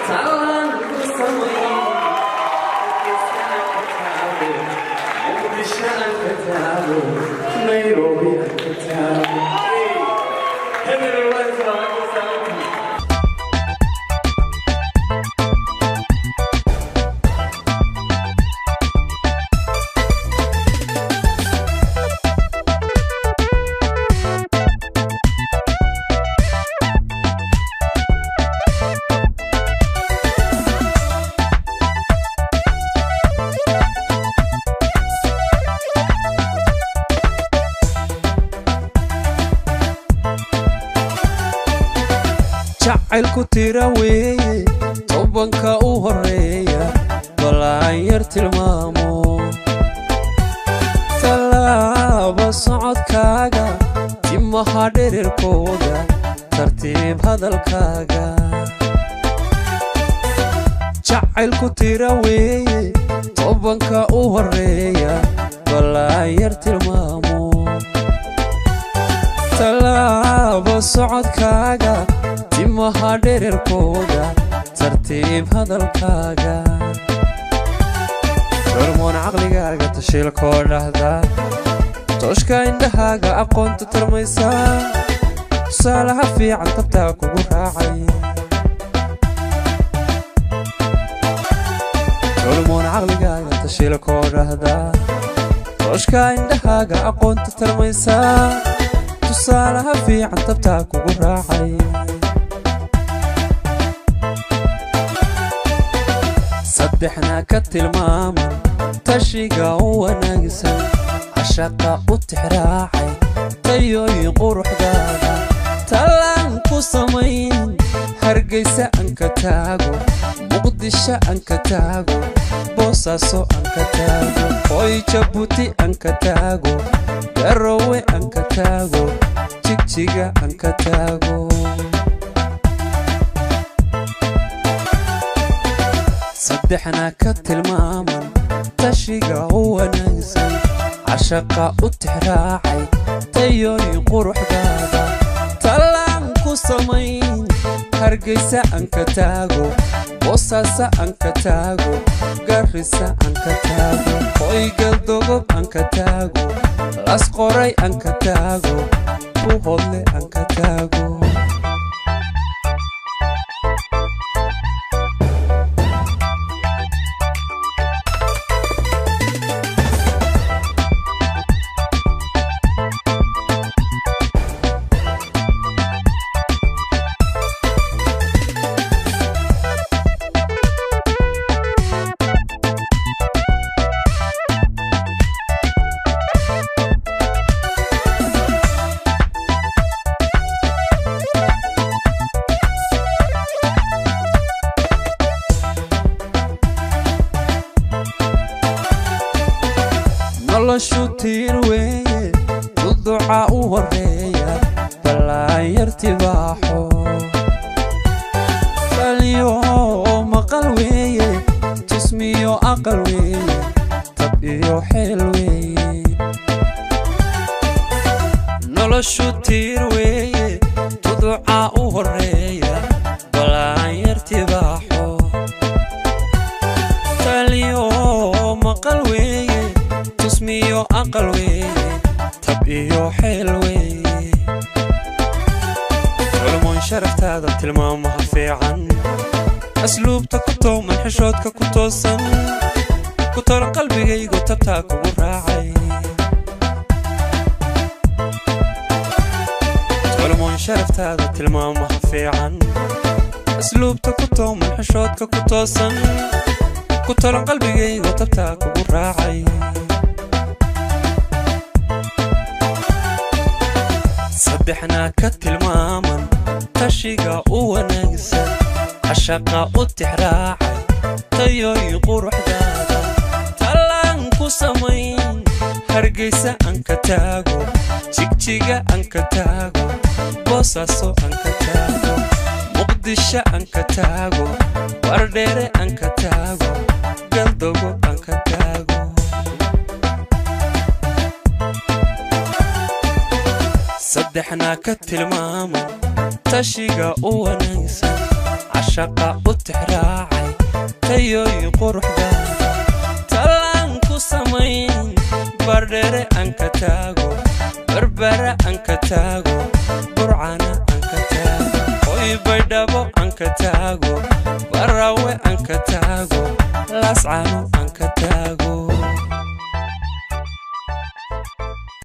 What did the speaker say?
talan ku samayn Muqdisho aan ka taabo Nairobi aan ka taabo Hebel waan salaam jacaylku tira weeye tobanka u horeeya balaan yar tilmaamo talaaba socodkaaga timaha dhererkooda tartiib hadalkaaga jacaylku tira weeye tobanka u horeeya balaan yar tilmaamo talaaba socodkaaga timaha dhererkooda tartiib hadalkaaga hormoon caqligaaga tashiilkoo dhahda tooshka indhahaaga aqoonta tarmaysa tusaalaha fiican tabtaa kugu raacay hormoon caqligaaga tashiilkoo dhahda tooshka indhahaaga aqoonta tarmaysa tusaalaha fiican tabtaa kugu raacay saddexna ka tilmaaman tashiga u wanaagsan cashaqa u tixraacay tayooyin quruxdaada talaan ku samayn hargeysa aan ka taago muqdisho aan ka taago boosaaso aan ka taago hooy jabuuti aan ka taago garowe aan ka taago jigjiga aan ka taago saddexna ka tilmaaman tashiga u wanaagsan cashaqa u tixraacay tayooyin quruxdaada talaan ku samayn hargeysa aan ka taago boosaaso aan ka taago garissa aan ka taago hooy galdogob aan ka taago las qoray aan ka taago buhodle aan ka taago noloshu tiir weeye duduca u horeeya balaan yar tibaaxo baliyo maqal weeye jismiyo aqal weeye tab iyo xeel weeye noloshu tiir weeye duduca u horeeya balaan yar tibaaxo baliyo maqal weeye jismiyo aqal weeye tab iyo xeel weeye hormoon sharaftaada tilmaamaha fiican asluubta ku tooman xishoodka ku toosan ku tolan qalbigaygu tabtaa kugu raacay hormoon sharaftaada tilmaamaha fiican asluubta ku tooman xishoodka ku toosan ku tolan qalbigaygu tabtaa kugu raacay saddexna ka tilmaaman tashiga u wanaagsan cashaqa u tixraacay tayooyin quruxdaada talaan ku samayn hargeysa aan ka taago jigjiga aan ka taago boosaaso aan ka taago muqdisho aan ka taago wardheere aan ka taago galdogo aan ka taago saddexna ka tilmaaman tashiga u wanaagsan عشاق وتحراعي تيوي قروح دادا تلانكو سمين بردر أنك تاغو بربر أنك تاغو برعانا أنك تاغو وي بيدابو أنك تاغو براوي أنك تاغو لاسعانو